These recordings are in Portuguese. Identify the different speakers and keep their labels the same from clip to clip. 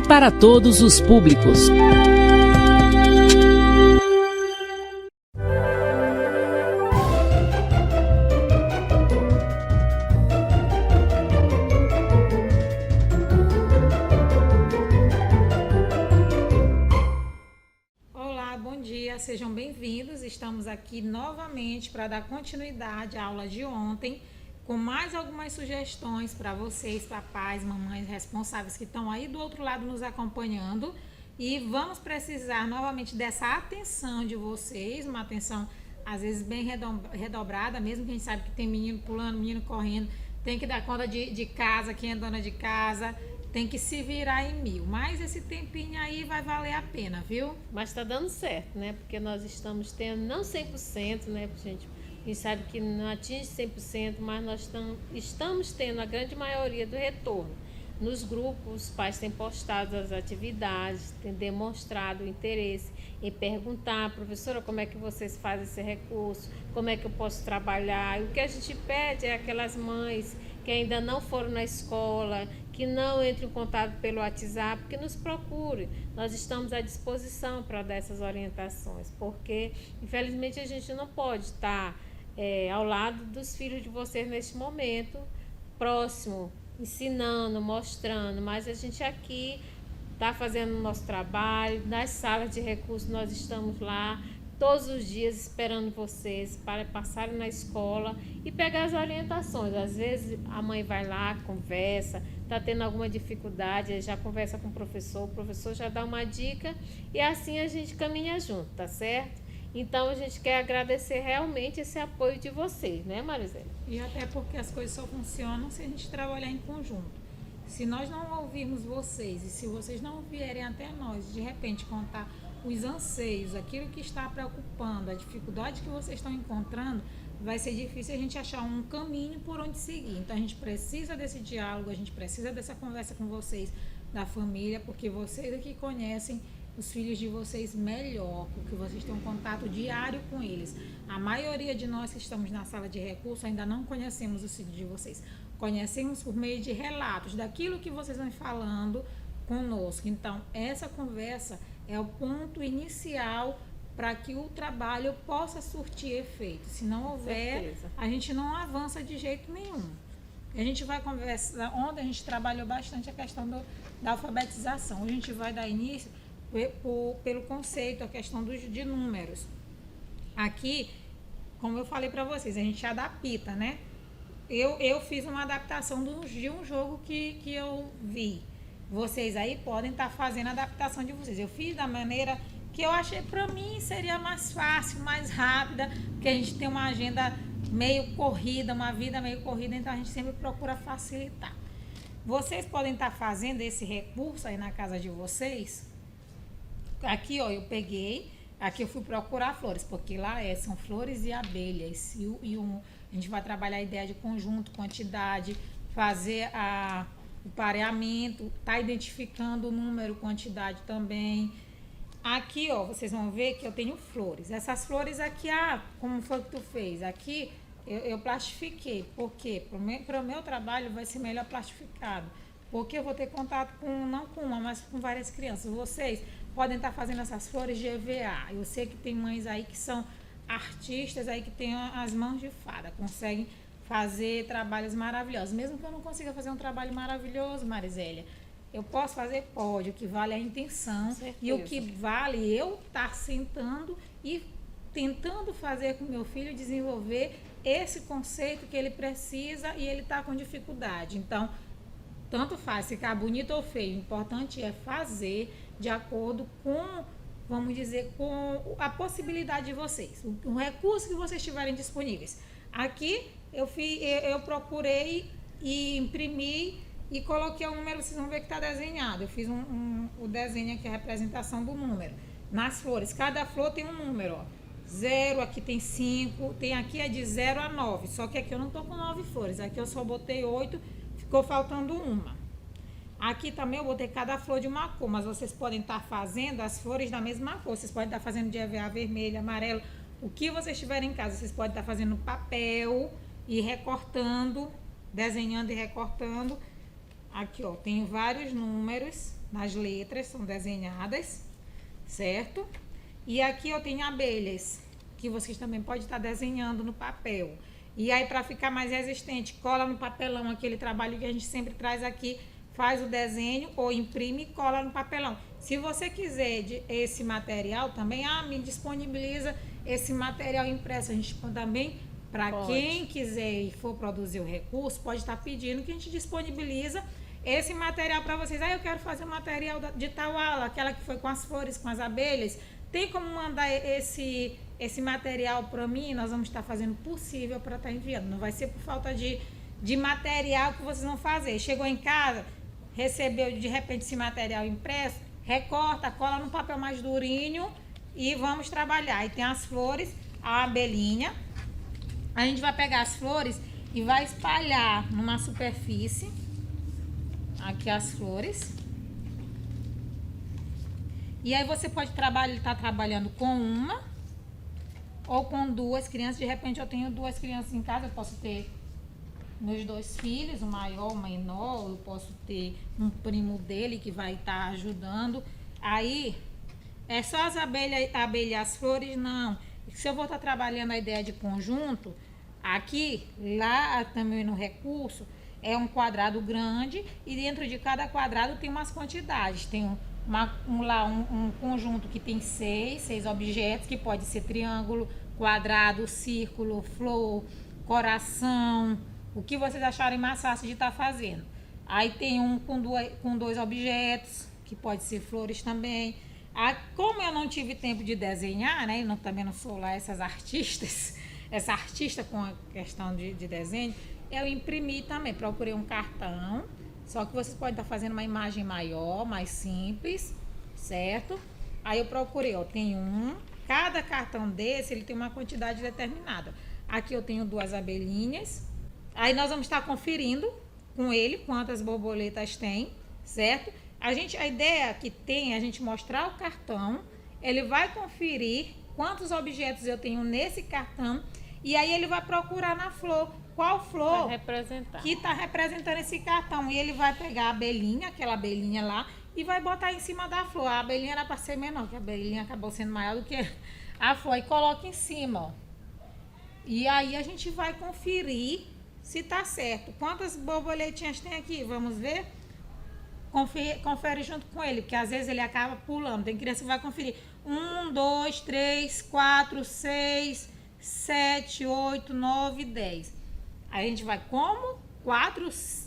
Speaker 1: para todos os públicos.
Speaker 2: Sejam bem-vindos, estamos aqui novamente para dar continuidade à aula de ontem, com mais algumas sugestões para vocês, papais, mamães responsáveis que estão aí do outro lado nos acompanhando, e vamos precisar novamente dessa atenção de vocês, uma atenção às vezes bem redobrada, mesmo que a gente sabe que tem menino pulando, menino correndo, tem que dar conta de casa, quem é dona de casa, tem que se virar em 1000, mas esse tempinho aí vai valer a pena, viu?
Speaker 3: Mas tá dando certo, né? Porque nós estamos tendo, não 100%, né, gente? A gente sabe que não atinge 100%, mas nós estamos tendo a grande maioria do retorno. Nos grupos, os pais têm postado as atividades, têm demonstrado o interesse em perguntar, professora, como é que vocês fazem esse recurso? Como é que eu posso trabalhar? E o que a gente pede é aquelas mães que ainda não foram na escola, que não entre em contato pelo WhatsApp, que nos procure. Nós estamos à disposição para dar essas orientações, porque infelizmente a gente não pode estar ao lado dos filhos de vocês neste momento, próximo, ensinando, mostrando, mas a gente aqui está fazendo o nosso trabalho, nas salas de recursos nós estamos lá, todos os dias esperando vocês para passarem na escola e pegar as orientações. Às vezes a mãe vai lá, conversa, está tendo alguma dificuldade, já conversa com o professor já dá uma dica e assim a gente caminha junto, tá certo? Então a gente quer agradecer realmente esse apoio de vocês, né, Marisela?
Speaker 2: E até porque as coisas só funcionam se a gente trabalhar em conjunto. Se nós não ouvirmos vocês e se vocês não vierem até nós, de repente contar os anseios, aquilo que está preocupando, a dificuldade que vocês estão encontrando, vai ser difícil a gente achar um caminho por onde seguir. Então a gente precisa desse diálogo, a gente precisa dessa conversa com vocês, da família, porque vocês aqui conhecem os filhos de vocês melhor, porque vocês têm um contato diário com eles. A maioria de nós que estamos na sala de recurso ainda não conhecemos os filhos de vocês. Conhecemos por meio de relatos, daquilo que vocês vão falando conosco. Então, essa conversa é o ponto inicial para que o trabalho possa surtir efeito. Se não houver, a gente não avança de jeito nenhum. A gente vai conversar, ontem a gente trabalhou bastante a questão da alfabetização. A gente vai dar início pelo conceito, a questão de números. Aqui, como eu falei para vocês, a gente adapta, né? Eu fiz uma adaptação de um jogo que eu vi. Vocês aí podem estar fazendo a adaptação de vocês. Eu fiz da maneira que eu achei, para mim seria mais fácil, mais rápida, porque a gente tem uma agenda meio corrida, uma vida meio corrida, então a gente sempre procura facilitar. Vocês podem estar fazendo esse recurso aí na casa de vocês. Aqui, ó, eu peguei, aqui eu fui procurar flores, porque lá são flores e abelhas. A gente vai trabalhar a ideia de conjunto, quantidade, fazer o pareamento, tá identificando o número, quantidade também. Aqui, ó, vocês vão ver que eu tenho flores. Essas flores aqui, como foi que tu fez? Aqui eu plastifiquei. Por quê? Para o meu trabalho vai ser melhor plastificado. Porque eu vou ter contato não com uma, mas com várias crianças. Vocês podem estar fazendo essas flores de EVA. Eu sei que tem mães aí que são artistas aí que têm as mãos de fada, conseguem fazer trabalhos maravilhosos. Mesmo que eu não consiga fazer um trabalho maravilhoso, Marisélia, eu posso fazer? Pode. O que vale é a intenção. E o que vale eu estar sentando e tentando fazer com meu filho desenvolver esse conceito que ele precisa e ele está com dificuldade. Então, tanto faz ficar bonito ou feio, o importante é fazer de acordo com, vamos dizer, com a possibilidade de vocês, o recurso que vocês tiverem disponíveis. Aqui eu procurei e imprimi e coloquei o número, vocês vão ver que está desenhado. Eu fiz o desenho aqui, a representação do número. Nas flores, cada flor tem um número, ó. 0, aqui tem 5, tem aqui de 0 a 9, só que aqui eu não estou com 9 flores, aqui eu só botei 8, ficou faltando uma. Aqui também eu botei cada flor de uma cor, mas vocês podem estar fazendo as flores da mesma cor, vocês podem estar fazendo de EVA vermelho, amarelo, o que vocês tiverem em casa, vocês podem estar fazendo papel e recortando, desenhando e recortando. Aqui, ó, tem vários números nas letras, são desenhadas, certo? E aqui eu tenho abelhas, que vocês também podem estar desenhando no papel. E aí, para ficar mais resistente, cola no papelão, aquele trabalho que a gente sempre traz aqui, faz o desenho ou imprime e cola no papelão. Se você quiser esse material também, me disponibiliza esse material impresso. A gente também, para quem quiser e for produzir o recurso, pode estar pedindo que a gente disponibiliza esse material para vocês. Eu quero fazer o material de tal aula, aquela que foi com as flores, com as abelhas. Tem como mandar esse material para mim? Nós vamos estar fazendo o possível para estar enviando. Não vai ser por falta de material que vocês vão fazer. Chegou em casa, recebeu de repente esse material impresso, recorta, cola no papel mais durinho e vamos trabalhar. E tem as flores, a abelhinha. A gente vai pegar as flores e vai espalhar numa superfície. Aqui as flores. E aí você pode estar trabalhando com uma ou com duas crianças. De repente eu tenho duas crianças em casa, eu posso ter meus dois filhos, o maior, o menor, eu posso ter um primo dele que vai estar ajudando. Aí, é só as abelhas, as flores, não. Se eu vou estar trabalhando a ideia de conjunto, aqui, lá também no recurso, é um quadrado grande e dentro de cada quadrado tem umas quantidades. Tem um conjunto que tem seis objetos, que pode ser triângulo, quadrado, círculo, flor, coração, o que vocês acharem mais fácil de estar fazendo. Aí tem um com dois objetos, que pode ser flores também. Como eu não tive tempo de desenhar, né? Eu também não sou lá essa artista com a questão de desenho, eu imprimi também, procurei um cartão, só que vocês podem estar fazendo uma imagem maior, mais simples, certo? Aí eu procurei, tem cada cartão desse, ele tem uma quantidade determinada. Aqui eu tenho duas abelhinhas. Aí nós vamos estar conferindo com ele quantas borboletas tem, certo? A ideia que tem é a gente mostrar o cartão, ele vai conferir quantos objetos eu tenho nesse cartão e aí ele vai procurar na flor, qual flor que está representando esse cartão. E ele vai pegar a abelhinha, aquela abelhinha lá, e vai botar em cima da flor. A abelhinha era para ser menor, que a abelhinha acabou sendo maior do que a flor. E coloca em cima, ó. E aí a gente vai conferir se tá certo. Quantas borboletinhas tem aqui? Vamos ver? Confere junto com ele, porque às vezes ele acaba pulando. Tem criança que vai conferir. 1, 2, 3, 4, 6, 7, 8, 9, 10. Aí a gente vai como?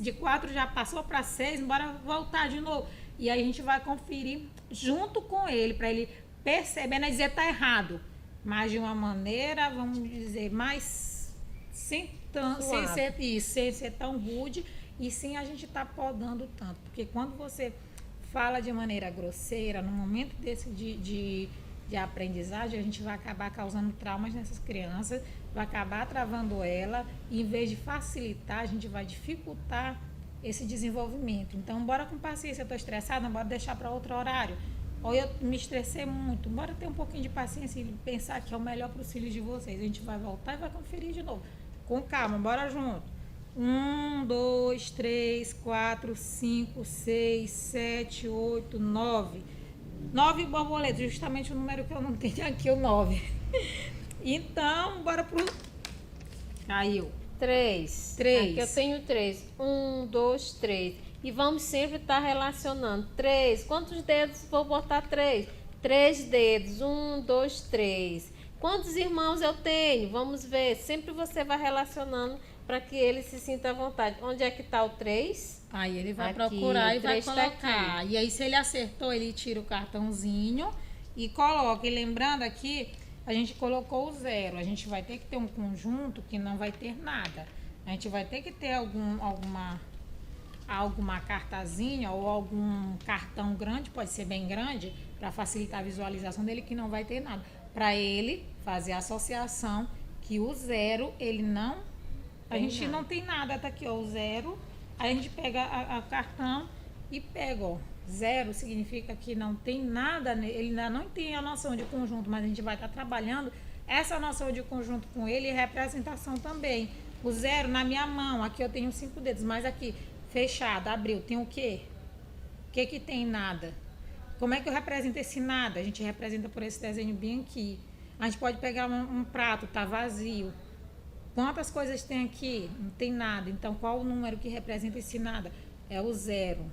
Speaker 2: De 4 já passou para 6, bora voltar de novo. E aí a gente vai conferir junto com ele, para ele perceber, não é dizer tá errado, mas de uma maneira, vamos dizer, mais sem ser tão rude, e sim a gente tá podando tanto. Porque quando você fala de maneira grosseira, no momento desse de aprendizagem, a gente vai acabar causando traumas nessas crianças, vai acabar travando ela, e em vez de facilitar, a gente vai dificultar esse desenvolvimento. Então, bora com paciência. Eu estou estressada, bora deixar para outro horário. Ou eu me estressei muito, bora ter um pouquinho de paciência e pensar que é o melhor para os filhos de vocês. A gente vai voltar e vai conferir de novo. Com calma, bora junto. 1, 2, 3, 4, 5, 6, 7, 8, 9. 9 borboletas, justamente o número que eu não tenho aqui, o 9. Então, bora pro... Caiu.
Speaker 3: 3. Aqui eu tenho 3. 1, 2, 3. E vamos sempre estar relacionando. 3. Quantos dedos vou botar 3? 3 dedos. 1, 2, 3. Quantos irmãos eu tenho? Vamos ver. Sempre você vai relacionando para que ele se sinta à vontade. Onde é que está o 3?
Speaker 2: Aí ele vai procurar e vai colocar. E aí, se ele acertou, ele tira o cartãozinho e coloca. E lembrando aqui, a gente colocou o 0. A gente vai ter que ter um conjunto que não vai ter nada. A gente vai ter que ter alguma cartazinha ou algum cartão grande, pode ser bem grande, para facilitar a visualização dele, que não vai ter nada. Para ele fazer a associação que o 0, ele não... A gente não tem nada, tá aqui, ó, o 0. Aí a gente pega a cartão e pega, ó. 0 significa que não tem nada, ele ainda não tem a noção de conjunto, mas a gente vai estar trabalhando essa noção de conjunto com ele e representação também. O 0 na minha mão, aqui eu tenho 5 dedos, mas aqui, fechado, abriu, tem o quê? que tem nada? Como é que eu represento esse nada? A gente representa por esse desenho bem aqui. A gente pode pegar um prato, tá vazio. Quantas coisas tem aqui? Não tem nada. Então, qual o número que representa esse nada? É o 0.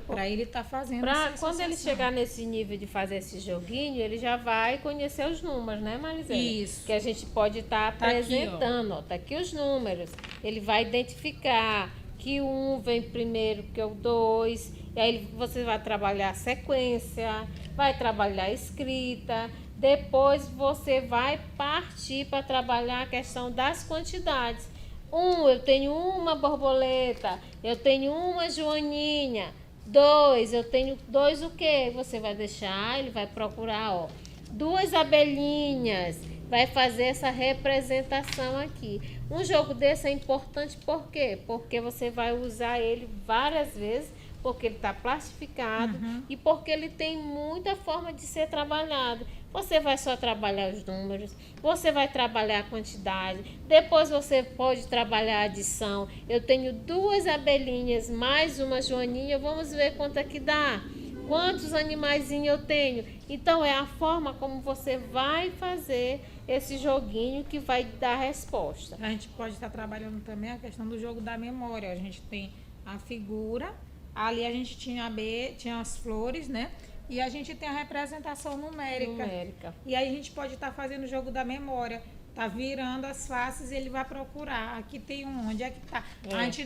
Speaker 2: Para ele estar fazendo essa
Speaker 3: Quando ele
Speaker 2: associação.
Speaker 3: chegar nesse nível de fazer esse joguinho, ele já vai conhecer os números, né, Marisele?
Speaker 2: Isso.
Speaker 3: Que a gente pode estar
Speaker 2: Tá aqui,
Speaker 3: apresentando. Ó. Tá aqui os números. Ele vai identificar que o 1 vem primeiro que o 2. E aí você vai trabalhar a sequência, vai trabalhar a escrita. Depois você vai partir para trabalhar a questão das quantidades. Eu tenho uma borboleta, eu tenho uma joaninha. 2, eu tenho 2 o quê? Você vai deixar, ele vai procurar, ó, 2 abelhinhas. Vai fazer essa representação aqui. Um jogo desse é importante por quê? Porque você vai usar ele várias vezes, porque ele está plastificado e porque ele tem muita forma de ser trabalhado. Você vai só trabalhar os números, você vai trabalhar a quantidade, depois você pode trabalhar a adição. Eu tenho 2 abelhinhas mais uma joaninha, vamos ver quanto é que dá. Quantos animaizinhos eu tenho? Então, é a forma como você vai fazer esse joguinho que vai dar resposta.
Speaker 2: A gente pode estar trabalhando também a questão do jogo da memória. A gente tem a figura, ali a gente tinha tinha as flores, né? E a gente tem a representação numérica. E aí a gente pode estar fazendo o jogo da memória. Tá virando as faces e ele vai procurar. Aqui tem onde é que tá? A gente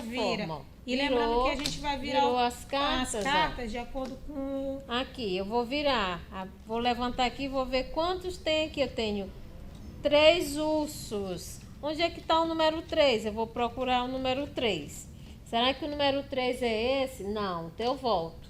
Speaker 2: vira.
Speaker 3: Forma,
Speaker 2: e lembrando que a gente vai virar
Speaker 3: as cartas
Speaker 2: de acordo com...
Speaker 3: Aqui, eu vou virar. Vou levantar aqui e vou ver quantos tem aqui. Eu tenho 3 ursos. Onde é que está o número 3? Eu vou procurar o número 3. Será que o número 3 é esse? Não, então eu volto.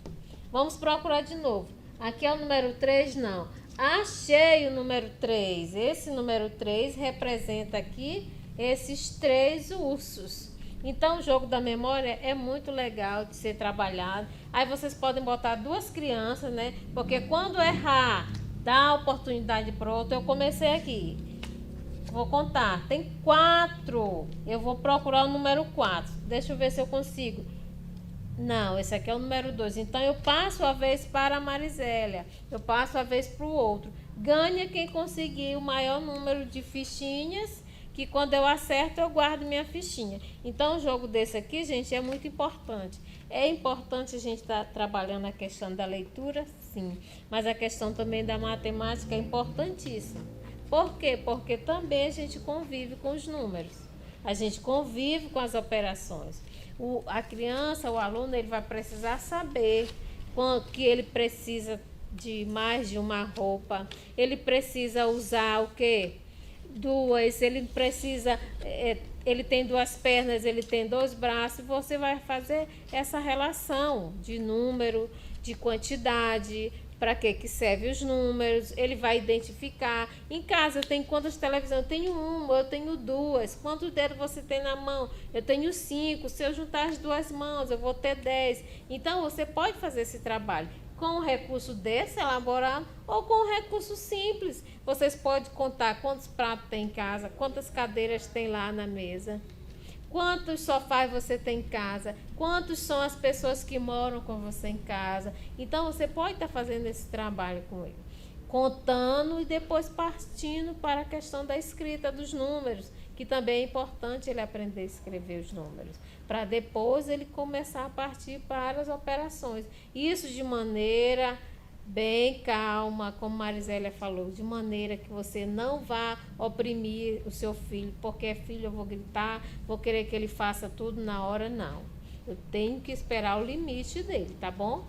Speaker 3: Vamos procurar de novo. Aqui é o número 3? Não. Achei o número 3. Esse número 3 representa aqui esses 3 ursos. Então, o jogo da memória é muito legal de ser trabalhado. Aí vocês podem botar 2 crianças, né? Porque quando errar, dá oportunidade para outro. Eu comecei aqui. Vou contar. Tem 4. Eu vou procurar o número 4. Deixa eu ver se eu consigo. Não, esse aqui é o número 2. Então, eu passo a vez para a Marisélia. Eu passo a vez para o outro. Ganha quem conseguir o maior número de fichinhas, que quando eu acerto, eu guardo minha fichinha. Então, o jogo desse aqui, gente, é muito importante. É importante a gente estar trabalhando a questão da leitura, sim. Mas a questão também da matemática é importantíssima. Por quê? Porque também a gente convive com os números. A gente convive com as operações. A criança, o aluno, ele vai precisar saber que ele precisa de mais de uma roupa. Ele precisa usar o quê? 2. Ele precisa... ele tem 2 pernas, ele tem 2 braços. Você vai fazer essa relação de número, de quantidade... Para que serve os números, ele vai identificar. Em casa, eu tenho quantas televisões? Eu tenho 1, eu tenho 2. Quantos dedos você tem na mão? Eu tenho 5. Se eu juntar as 2 mãos, eu vou ter 10. Então, você pode fazer esse trabalho com um recurso desse elaborado ou com um recurso simples. Vocês podem contar quantos pratos tem em casa, quantas cadeiras tem lá na mesa. Quantos sofás você tem em casa? Quantos são as pessoas que moram com você em casa? Então, você pode estar fazendo esse trabalho com ele. Contando e depois partindo para a questão da escrita dos números, que também é importante ele aprender a escrever os números, para depois ele começar a partir para as operações. Isso de maneira... bem calma, como Marisélia falou, de maneira que você não vá oprimir o seu filho, porque é filho, eu vou gritar, vou querer que ele faça tudo na hora, não. Eu tenho que esperar o limite dele, tá bom?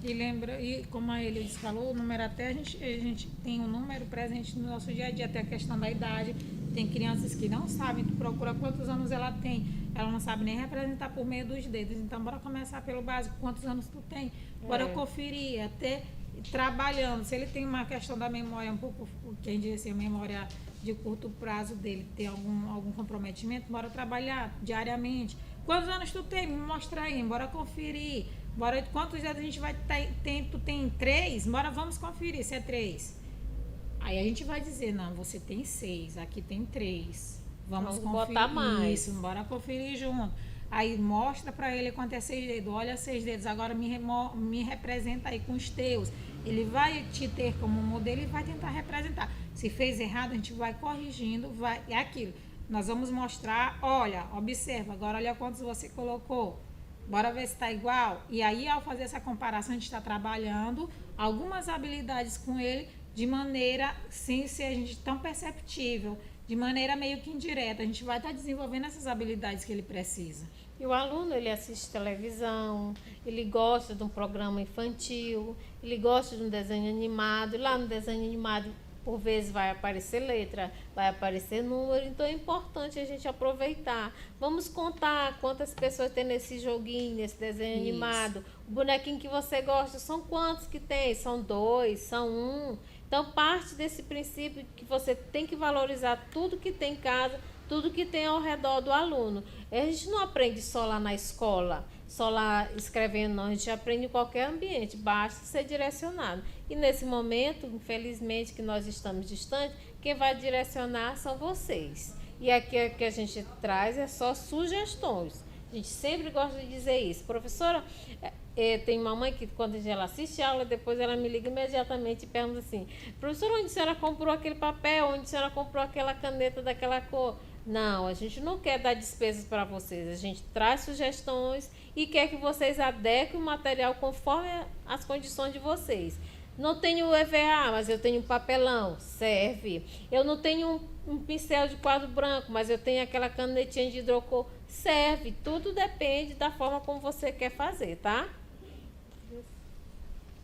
Speaker 2: E como a Elis falou, o número até a gente tem um número presente no nosso dia a dia, até a questão da idade. Tem crianças que não sabem, tu procura quantos anos ela tem. Ela não sabe nem representar por meio dos dedos. Então, bora começar pelo básico. Quantos anos tu tem? Bora conferir, até trabalhando. Se ele tem uma questão da memória um pouco, quem diz assim, a memória de curto prazo dele, tem algum comprometimento, bora trabalhar diariamente. Quantos anos tu tem? Me mostra aí, bora conferir. Bora, quantos dedos a gente vai ter? Tu tem 3? Bora, vamos conferir se é 3. Aí a gente vai dizer, não, você tem 6, aqui tem 3. Vamos conferir
Speaker 3: botar mais.
Speaker 2: Isso, bora conferir junto. Aí mostra para ele quanto é 6 dedos. Olha 6 dedos, agora me representa aí com os teus. Ele vai te ter como modelo e vai tentar representar. Se fez errado, a gente vai corrigindo, é aquilo. Nós vamos mostrar, olha, observa, agora olha quantos você colocou. Bora ver se está igual. E aí, ao fazer essa comparação, a gente está trabalhando algumas habilidades com ele de maneira, sem ser a gente tão perceptível, de maneira meio que indireta. A gente vai estar desenvolvendo essas habilidades que ele precisa.
Speaker 3: E o aluno, ele assiste televisão, ele gosta de um programa infantil, ele gosta de um desenho animado. Lá no desenho animado, por vezes, vai aparecer letra, vai aparecer número. Então, é importante a gente aproveitar. Vamos contar quantas pessoas tem nesse joguinho, nesse desenho animado. O bonequinho que você gosta, são quantos que tem? São 2, são 1. Então, parte desse princípio que você tem que valorizar tudo que tem em casa, tudo que tem ao redor do aluno. A gente não aprende só lá na escola, só lá escrevendo, não. A gente aprende em qualquer ambiente, basta ser direcionado. E nesse momento, infelizmente, que nós estamos distantes, quem vai direcionar são vocês. E aqui o que a gente traz é só sugestões. A gente sempre gosta de dizer isso. Professora, tem mamãe que quando ela assiste a aula, depois ela me liga imediatamente e pergunta assim: professora, onde a senhora comprou aquele papel? Onde a senhora comprou aquela caneta daquela cor? Não, a gente não quer dar despesas para vocês. A gente traz sugestões e quer que vocês adequem o material conforme as condições de vocês. Não tenho EVA, mas eu tenho um papelão, serve. Eu não tenho um pincel de quadro branco, mas eu tenho aquela canetinha de hidrocor, serve. Tudo depende da forma como você quer fazer, tá?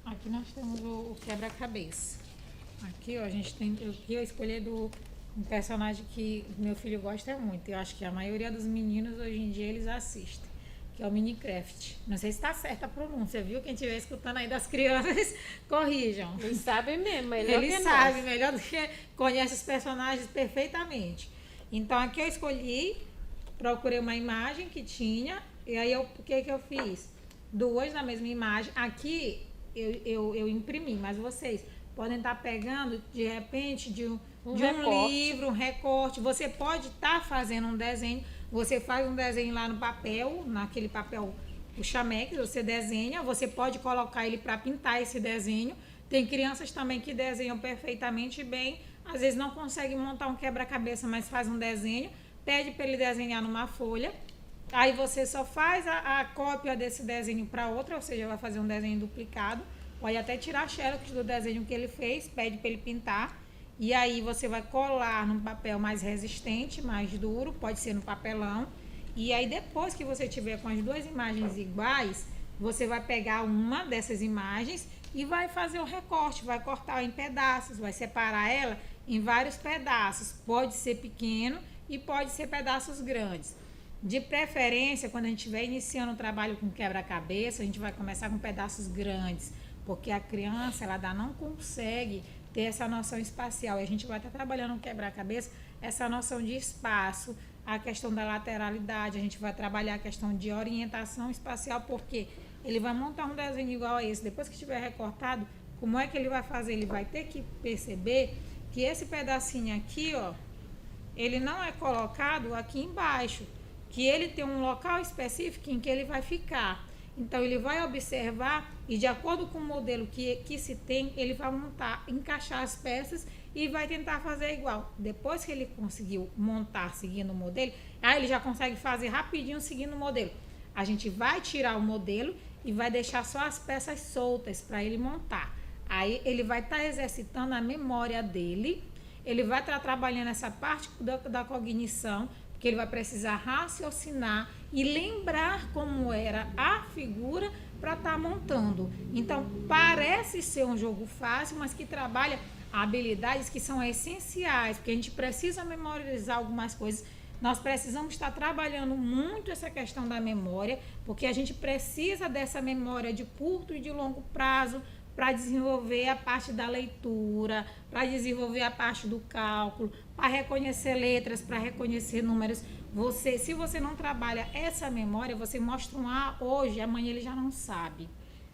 Speaker 2: Aqui nós temos o quebra-cabeça. Aqui, ó, a gente tem. Aqui eu escolhi um personagem que meu filho gosta muito. Eu acho que a maioria dos meninos hoje em dia eles assistem, que é o Minecraft. Não sei se está certa a pronúncia, viu? Quem estiver escutando aí das crianças, corrijam.
Speaker 3: Eles sabem mesmo, melhor
Speaker 2: Eles
Speaker 3: que
Speaker 2: sabem,
Speaker 3: nós.
Speaker 2: melhor do que conhece os personagens perfeitamente. Então aqui eu escolhi, procurei uma imagem que tinha, e aí o que eu fiz? 2 na mesma imagem. Aqui eu imprimi, mas vocês podem estar pegando, de repente, de um livro, um recorte. Você pode estar fazendo um desenho. Você faz um desenho lá no papel, naquele papel, o chamex, você desenha. Você pode colocar ele para pintar esse desenho. Tem crianças também que desenham perfeitamente bem. Às vezes não conseguem montar um quebra-cabeça, mas faz um desenho. Pede para ele desenhar numa folha. Aí você só faz a cópia desse desenho para outra, ou seja, vai fazer um desenho duplicado. Pode até tirar xerox do desenho que ele fez, pede para ele pintar. E aí você vai colar num papel mais resistente, mais duro, pode ser no papelão. E aí depois que você tiver com as 2 imagens iguais, você vai pegar uma dessas imagens e vai fazer o recorte, vai cortar em pedaços, vai separar ela em vários pedaços. Pode ser pequeno e pode ser pedaços grandes. De preferência, quando a gente estiver iniciando o trabalho com quebra-cabeça, a gente vai começar com pedaços grandes, porque a criança ela ainda não consegue ter essa noção espacial. E a gente vai estar trabalhando no quebra-cabeça essa noção de espaço, a questão da lateralidade, a gente vai trabalhar a questão de orientação espacial, porque ele vai montar um desenho igual a esse. Depois que estiver recortado, como é que ele vai fazer? Ele vai ter que perceber que esse pedacinho aqui, ó, ele não é colocado aqui embaixo, que ele tem um local específico em que ele vai ficar. Então, ele vai observar e, de acordo com o modelo que se tem, ele vai montar, encaixar as peças e vai tentar fazer igual. Depois que ele conseguiu montar seguindo o modelo, aí ele já consegue fazer rapidinho seguindo o modelo. A gente vai tirar o modelo e vai deixar só as peças soltas para ele montar. Aí, ele vai estar exercitando a memória dele, ele vai estar trabalhando essa parte da cognição, que ele vai precisar raciocinar e lembrar como era a figura para estar montando. Então, parece ser um jogo fácil, mas que trabalha habilidades que são essenciais, porque a gente precisa memorizar algumas coisas. Nós precisamos estar trabalhando muito essa questão da memória, porque a gente precisa dessa memória de curto e de longo prazo para desenvolver a parte da leitura, para desenvolver a parte do cálculo, para reconhecer letras, para reconhecer números. Se você não trabalha essa memória, você mostra um A hoje, amanhã ele já não sabe.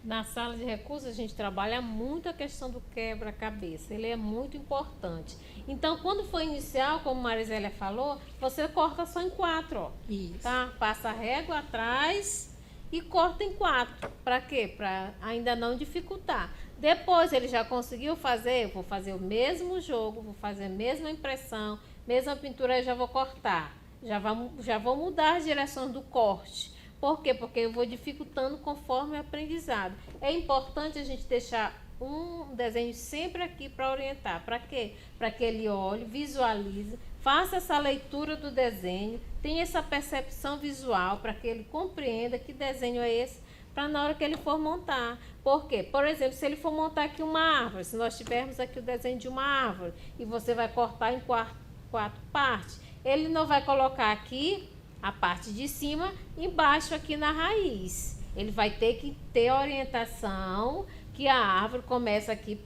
Speaker 3: Na sala de recursos, a gente trabalha muito a questão do quebra-cabeça. Ele é muito importante. Então, quando for inicial, como a Marizélia falou, você corta só em 4, ó.
Speaker 2: Isso.
Speaker 3: Tá? Passa a régua atrás e corta em 4. Para quê? Para ainda não dificultar. Depois ele já conseguiu fazer, eu vou fazer o mesmo jogo, vou fazer a mesma impressão, mesma pintura, eu já vou cortar. Já vou mudar as direções do corte. Por quê? Porque eu vou dificultando conforme o aprendizado. É importante a gente deixar um desenho sempre aqui para orientar. Para quê? Para que ele olhe, visualize, faça essa leitura do desenho, tenha essa percepção visual para que ele compreenda que desenho é esse, para na hora que ele for montar. Por quê? Por exemplo, se ele for montar aqui uma árvore, se nós tivermos aqui o desenho de uma árvore e você vai cortar em 4 partes, ele não vai colocar aqui a parte de cima, embaixo aqui na raiz. Ele vai ter que ter orientação que a árvore começa aqui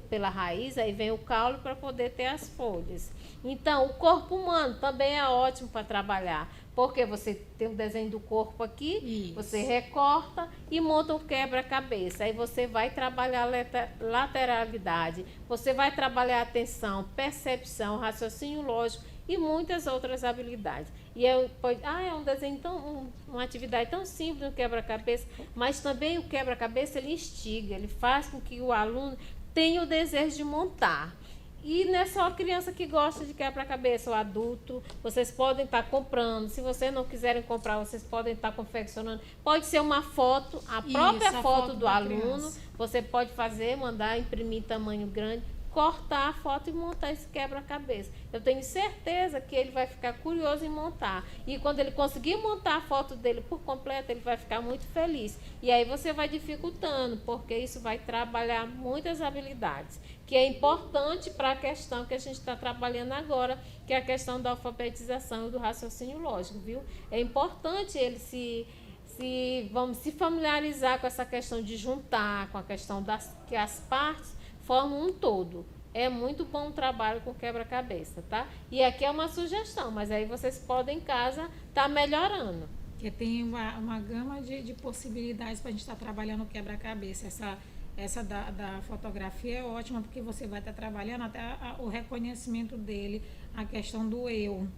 Speaker 3: pela raiz, aí vem o caule para poder ter as folhas. Então, o corpo humano também é ótimo para trabalhar, porque você tem o desenho do corpo aqui,
Speaker 2: Isso.
Speaker 3: você recorta e monta um quebra-cabeça. Aí você vai trabalhar lateralidade, você vai trabalhar atenção, percepção, raciocínio lógico e muitas outras habilidades. E é um desenho uma atividade tão simples, um quebra-cabeça, mas também o quebra-cabeça ele instiga, ele faz com que o aluno tenha o desejo de montar. E não é só a criança que gosta de quebra-cabeça, o adulto, vocês podem estar comprando, se vocês não quiserem comprar, vocês podem estar confeccionando. Pode ser uma foto, a própria foto do aluno, criança. Você pode fazer, mandar imprimir em tamanho grande, cortar a foto e montar esse quebra-cabeça. Eu tenho certeza que ele vai ficar curioso em montar. E quando ele conseguir montar a foto dele por completo, ele vai ficar muito feliz. E aí você vai dificultando, porque isso vai trabalhar muitas habilidades, que é importante para a questão que a gente está trabalhando agora, que é a questão da alfabetização e do raciocínio lógico, viu? É importante ele vamos se familiarizar com essa questão de juntar, com a questão que as partes formam um todo. É muito bom o trabalho com quebra-cabeça, tá? E aqui é uma sugestão, mas aí vocês podem em casa estar melhorando.
Speaker 2: Porque tem uma gama de possibilidades para a gente estar trabalhando o quebra-cabeça. Essa da fotografia é ótima, porque você vai estar trabalhando até o reconhecimento dele, a questão do eu,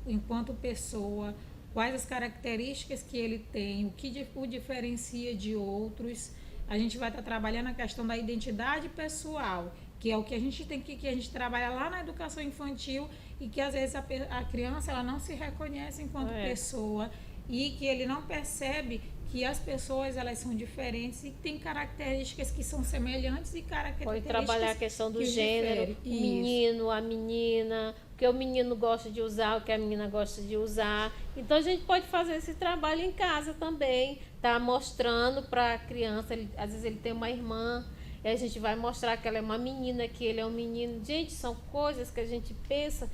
Speaker 2: enquanto pessoa, quais as características que ele tem, o que o diferencia de outros. A gente vai estar trabalhando a questão da identidade pessoal, que é o que a gente tem que a gente trabalha lá na educação infantil e que às vezes a criança ela não se reconhece enquanto pessoa e que ele não percebe que as pessoas elas são diferentes e tem características que são semelhantes e características
Speaker 3: pode trabalhar a questão do gênero, o menino, a menina, o que o menino gosta de usar, o que a menina gosta de usar. Então a gente pode fazer esse trabalho em casa também, tá mostrando para a criança, às vezes ele tem uma irmã, e a gente vai mostrar que ela é uma menina, que ele é um menino. Gente, são coisas que a gente pensa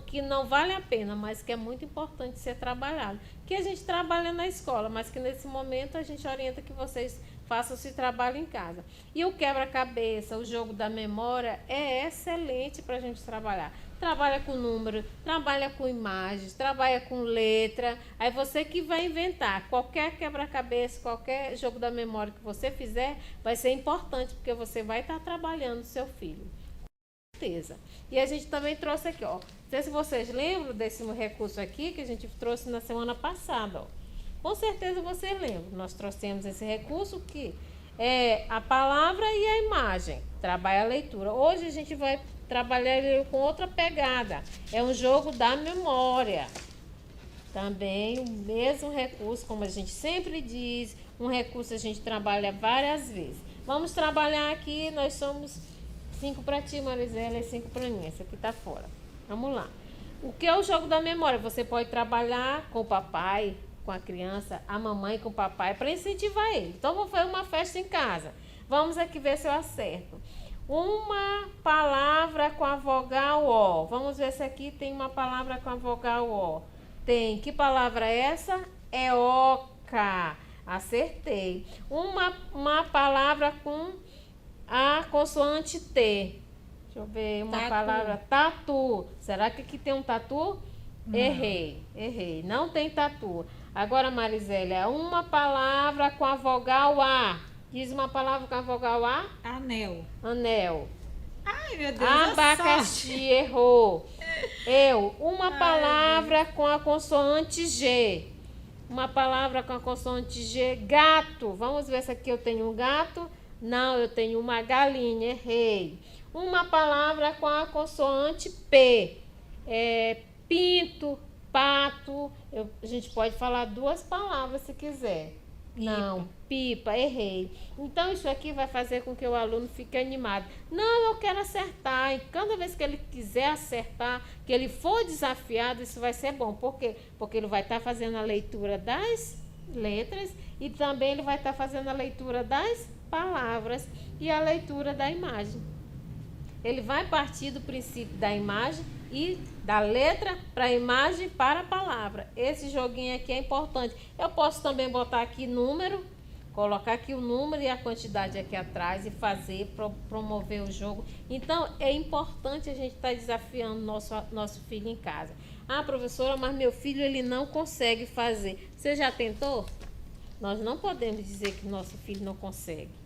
Speaker 3: que não vale a pena, mas que é muito importante ser trabalhado. Que a gente trabalha na escola, mas que nesse momento a gente orienta que vocês façam esse trabalho em casa. E o quebra-cabeça, o jogo da memória é excelente para a gente trabalhar. Trabalha com número, trabalha com imagens, trabalha com letra. Aí você que vai inventar. Qualquer quebra-cabeça, qualquer jogo da memória que você fizer, vai ser importante, porque você vai estar trabalhando o seu filho. Com certeza. E a gente também trouxe aqui, ó. Não sei se vocês lembram desse recurso aqui que a gente trouxe na semana passada, ó. Com certeza vocês lembram. Nós trouxemos esse recurso que é a palavra e a imagem. Trabalha a leitura. Hoje a gente vai trabalhar ele com outra pegada. É um jogo da memória. Também o mesmo recurso, como a gente sempre diz, um recurso a gente trabalha várias vezes. Vamos trabalhar aqui, nós somos 5 para ti, Marizélia, e 5 para mim. Essa aqui tá fora. Vamos lá. O que é o jogo da memória? Você pode trabalhar com o papai, com a criança, a mamãe com o papai, para incentivar ele. Então, vou fazer uma festa em casa. Vamos aqui ver se eu acerto. Uma palavra com a vogal O. Vamos ver se aqui tem uma palavra com a vogal O. Tem. Que palavra é essa? É oca. Acertei. Uma palavra com a consoante T. Deixa eu ver. Uma palavra. Tatu. Será que aqui tem um tatu? Errei. Não tem tatu. Agora, Marisélia, uma palavra com a vogal A. Diz uma palavra com a vogal A.
Speaker 2: Anel.
Speaker 3: Anel.
Speaker 2: Ai, meu Deus.
Speaker 3: Abacaxi, errou. Uma palavra com a consoante G. Uma palavra com a consoante G. Gato. Vamos ver se aqui eu tenho um gato. Não, eu tenho uma galinha. Errei. Uma palavra com a consoante P. Pinto, pato. A gente pode falar duas palavras se quiser. Não, pipa, errei. Então, isso aqui vai fazer com que o aluno fique animado. Não, eu quero acertar. E cada vez que ele quiser acertar, que ele for desafiado, isso vai ser bom. Por quê? Porque ele vai estar fazendo a leitura das letras e também ele vai estar fazendo a leitura das palavras e a leitura da imagem. Ele vai partir do princípio da imagem e da letra para a imagem para a palavra. Esse joguinho aqui é importante. Eu posso também botar aqui número, colocar aqui o número e a quantidade aqui atrás e fazer, promover o jogo. Então, é importante a gente estar desafiando nosso filho em casa. Ah, professora, mas meu filho ele não consegue fazer. Você já tentou? Nós não podemos dizer que nosso filho não consegue.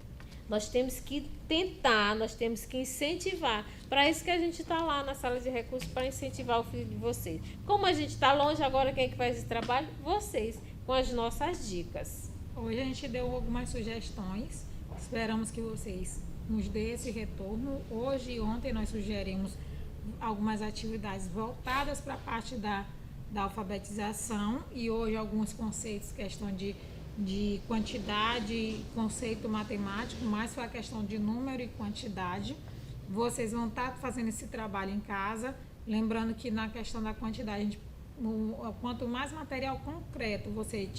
Speaker 3: Nós temos que tentar, nós temos que incentivar. Para isso que a gente está lá na sala de recursos, para incentivar o filho de vocês. Como a gente está longe, agora quem é que faz esse trabalho? Vocês, com as nossas dicas.
Speaker 2: Hoje a gente deu algumas sugestões. Esperamos que vocês nos dêem esse retorno. Hoje e ontem nós sugerimos algumas atividades voltadas para a parte da alfabetização. E hoje alguns conceitos, questão de quantidade, conceito matemático, mais foi a questão de número e quantidade. Vocês vão estar fazendo esse trabalho em casa, lembrando que na questão da quantidade, quanto mais material concreto você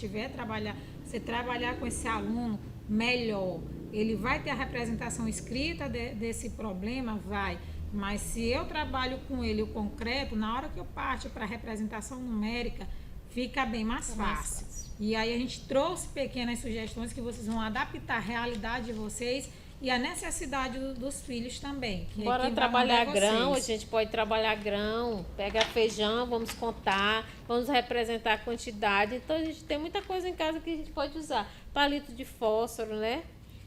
Speaker 2: trabalhar com esse aluno, melhor. Ele vai ter a representação escrita desse problema, vai. Mas se eu trabalho com ele o concreto, na hora que eu parto para a representação numérica, fica bem mais fácil. E aí a gente trouxe pequenas sugestões que vocês vão adaptar a realidade de vocês e a necessidade dos filhos também.
Speaker 3: Bora trabalhar grão, a gente pode trabalhar grão, pega feijão, vamos contar, vamos representar a quantidade. Então a gente tem muita coisa em casa que a gente pode usar. Palito de fósforo, né?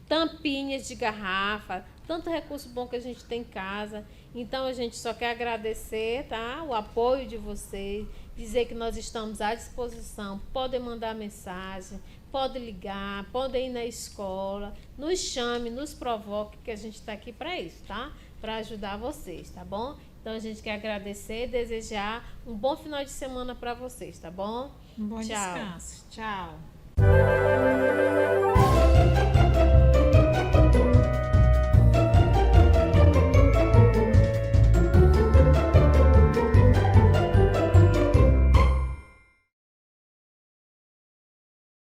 Speaker 3: Tampinhas de garrafa, tanto recurso bom que a gente tem em casa. Então a gente só quer agradecer, tá? O apoio de vocês, dizer que nós estamos à disposição. Podem mandar mensagem, podem ligar, podem ir na escola, nos chame, nos provoque, que a gente está aqui para isso, tá? Para ajudar vocês, tá bom? Então a gente quer agradecer e desejar um bom final de semana para vocês, tá bom?
Speaker 2: Um bom
Speaker 3: Tchau.
Speaker 2: descanso. Tchau.